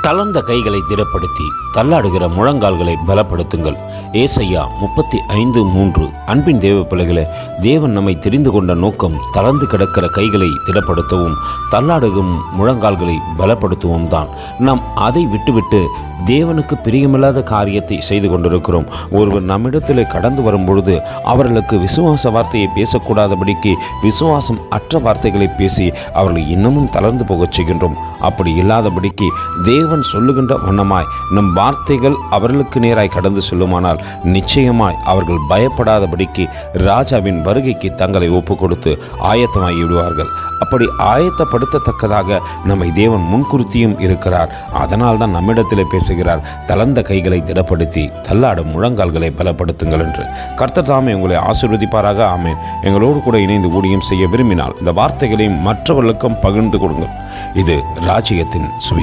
தளர்ந்த கைகளை திடப்படுத்தி தள்ளாடுகிற முழங்கால்களை பலப்படுத்துங்கள். ஏசாயா 35:3. அன்பின் தேவ பிள்ளைகளே, தேவன் நம்மை தெரிந்து கொண்ட நோக்கம் தளர்ந்து கிடக்கிற கைகளை திடப்படுத்தவும் தள்ளாடுகும் முழங்கால்களை பலப்படுத்தவும் தான். நாம் அதை விட்டுவிட்டு தேவனுக்கு பிரியமில்லாத காரியத்தை செய்து கொண்டிருக்கிறோம். ஒருவர் நம்மிடத்தில் கடந்து வரும்பொழுது அவர்களுக்கு விசுவாச வார்த்தையை பேசக்கூடாதபடிக்கு விசுவாசம் அற்ற வார்த்தைகளை பேசி அவர்களை இன்னமும் தளர்ந்து போகச் செய்கின்றோம். அப்படி இல்லாதபடிக்கு தேவன் சொல்லுகின்ற வண்ணமாய் நம் வார்த்தைகள் அவர்களுக்கு நேராய் கடந்து செல்லுமானால் நிச்சயமாய் அவர்கள் பயப்படாதபடிக்கு ராஜாவின் வருகைக்கு தங்களை ஒப்பு கொடுத்து ஆயத்தமாகி விடுவார்கள். அப்படி ஆயத்தப்படுத்தத்தக்கதாக நம்மை தேவன் முன்குறித்தியும் இருக்கிறார். அதனால் தான் நம்மிடத்தில் பேசுகிறார், தளர்ந்த கைகளை திடப்படுத்தி தள்ளாடும் முழங்கால்களை பலப்படுத்துங்கள் என்று. கர்த்தர் தாமே உங்களை ஆசீர்வதிப்பாராக. ஆமேன். எங்களோடு கூட இணைந்து ஊழியம் செய்ய விரும்பினால் இந்த வார்த்தைகளையும் மற்றவர்களுக்கும் பகிர்ந்து கொடுங்கள். இது ராஜ்யத்தின்